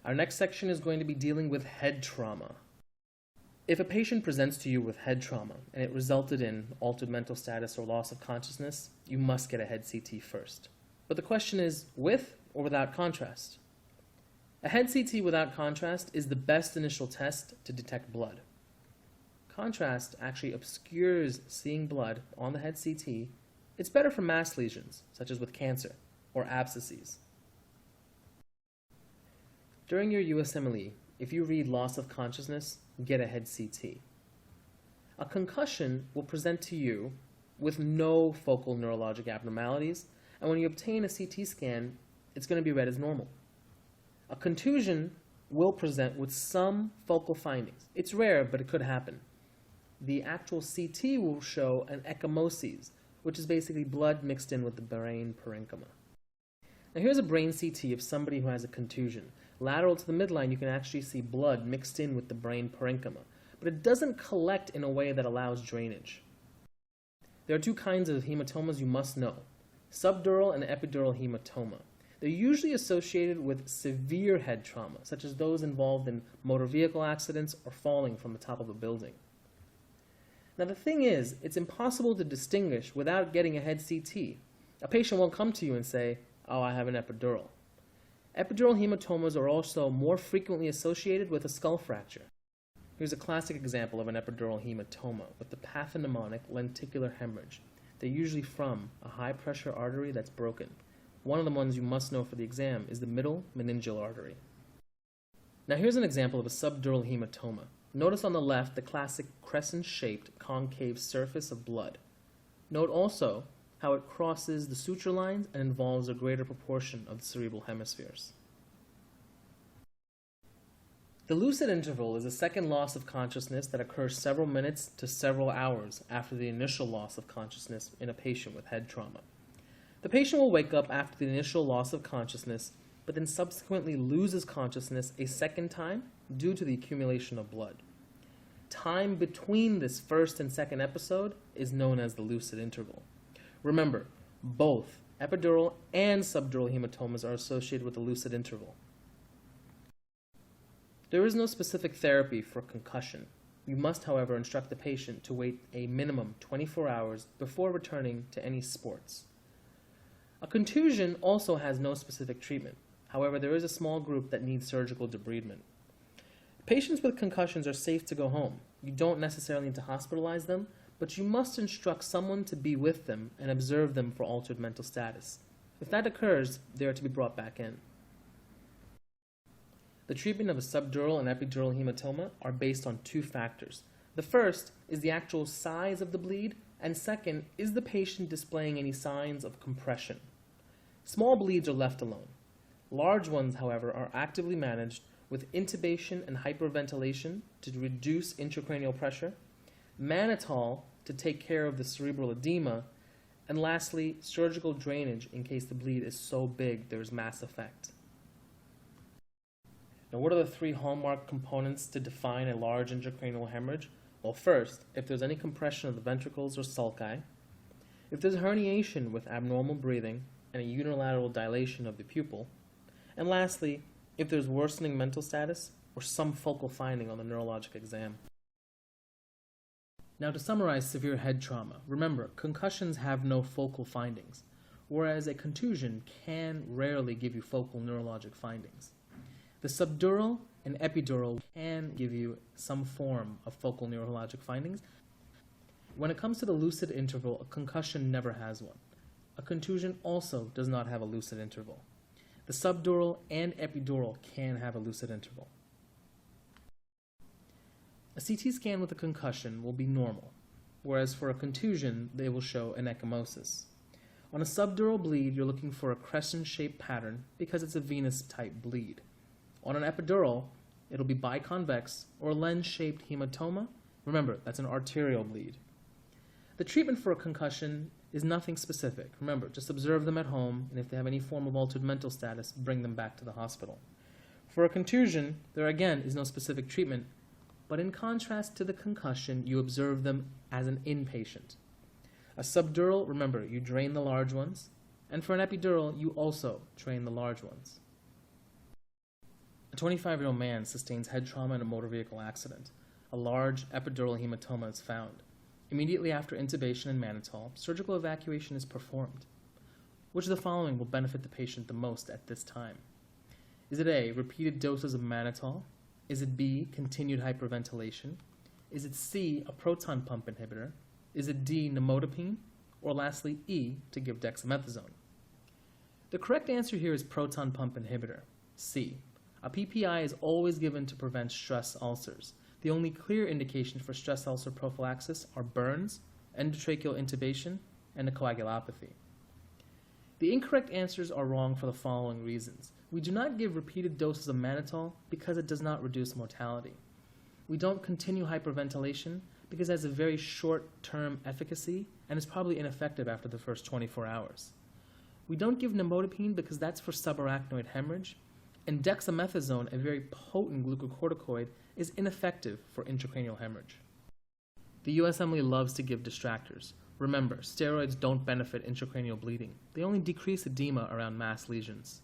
Our next section is going to be dealing with head trauma. If a patient presents to you with head trauma and it resulted in altered mental status or loss of consciousness, you must get a head CT first. But the question is, with or without contrast? A head CT without contrast is the best initial test to detect blood. Contrast actually obscures seeing blood on the head CT. It's better for mass lesions, such as with cancer or abscesses. During your USMLE, if you read loss of consciousness, get a head CT. A concussion will present to you with no focal neurologic abnormalities, and when you obtain a CT scan, it's going to be read as normal. A contusion will present with some focal findings. It's rare, but it could happen. The actual CT will show an ecchymosis, which is basically blood mixed in with the brain parenchyma. Now here's a brain CT of somebody who has a contusion. Lateral to the midline, you can actually see blood mixed in with the brain parenchyma, but it doesn't collect in a way that allows drainage. There are two kinds of hematomas you must know: subdural and epidural hematoma. They're usually associated with severe head trauma, such as those involved in motor vehicle accidents or falling from the top of a building. Now the thing is, it's impossible to distinguish without getting a head CT. A patient won't come to you and say, "Oh, I have an epidural." Epidural hematomas are also more frequently associated with a skull fracture. Here's a classic example of an epidural hematoma with the pathognomonic lenticular hemorrhage. They're usually from a high-pressure artery that's broken. One of the ones you must know for the exam is the middle meningeal artery. Now here's an example of a subdural hematoma. Notice on the left the classic crescent-shaped concave surface of blood. Note also how it crosses the suture lines and involves a greater proportion of the cerebral hemispheres. The lucid interval is a second loss of consciousness that occurs several minutes to several hours after the initial loss of consciousness in a patient with head trauma. The patient will wake up after the initial loss of consciousness, but then subsequently loses consciousness a second time due to the accumulation of blood. Time between this first and second episode is known as the lucid interval. Remember, both epidural and subdural hematomas are associated with the lucid interval. There is no specific therapy for concussion. You must, however, instruct the patient to wait a minimum 24 hours before returning to any sports. A contusion also has no specific treatment. However, there is a small group that needs surgical debridement. Patients with concussions are safe to go home. You don't necessarily need to hospitalize them, but you must instruct someone to be with them and observe them for altered mental status. If that occurs, they are to be brought back in. The treatment of a subdural and epidural hematoma are based on two factors. The first is the actual size of the bleed, and second is the patient displaying any signs of compression. Small bleeds are left alone. Large ones, however, are actively managed with intubation and hyperventilation to reduce intracranial pressure, mannitol to take care of the cerebral edema, and lastly, surgical drainage in case the bleed is so big there is mass effect. Now, what are the three hallmark components to define a large intracranial hemorrhage? Well, first, if there's any compression of the ventricles or sulci, if there's herniation with abnormal breathing and a unilateral dilation of the pupil, and lastly, if there's worsening mental status or some focal finding on the neurologic exam. Now, to summarize severe head trauma, remember, concussions have no focal findings, whereas a contusion can rarely give you focal neurologic findings. The subdural and epidural can give you some form of focal neurologic findings. When it comes to the lucid interval, a concussion never has one. A contusion also does not have a lucid interval. The subdural and epidural can have a lucid interval. A CT scan with a concussion will be normal, whereas for a contusion, they will show an ecchymosis. On a subdural bleed, you're looking for a crescent-shaped pattern because it's a venous-type bleed. On an epidural, it'll be biconvex or lens-shaped hematoma. Remember, that's an arterial bleed. The treatment for a concussion is nothing specific. Remember, just observe them at home, and if they have any form of altered mental status, bring them back to the hospital. For a contusion, there again is no specific treatment, but in contrast to the concussion, you observe them as an inpatient. A subdural, remember, you drain the large ones, and for an epidural, you also drain the large ones. A 25-year-old man sustains head trauma in a motor vehicle accident. A large epidural hematoma is found. Immediately after intubation and mannitol, surgical evacuation is performed. Which of the following will benefit the patient the most at this time? Is it A, repeated doses of mannitol? Is it B, continued hyperventilation? Is it C, a proton pump inhibitor? Is it D, nimodipine? Or lastly, E, to give dexamethasone? The correct answer here is proton pump inhibitor, C. A PPI is always given to prevent stress ulcers. The only clear indication for stress ulcer prophylaxis are burns, endotracheal intubation, and a coagulopathy. The incorrect answers are wrong for the following reasons. We do not give repeated doses of mannitol because it does not reduce mortality. We don't continue hyperventilation because it has a very short-term efficacy and is probably ineffective after the first 24 hours. We don't give nimodipine because that's for subarachnoid hemorrhage, and dexamethasone, a very potent glucocorticoid, is ineffective for intracranial hemorrhage. The USMLE loves to give distractors. Remember, steroids don't benefit intracranial bleeding. They only decrease edema around mass lesions.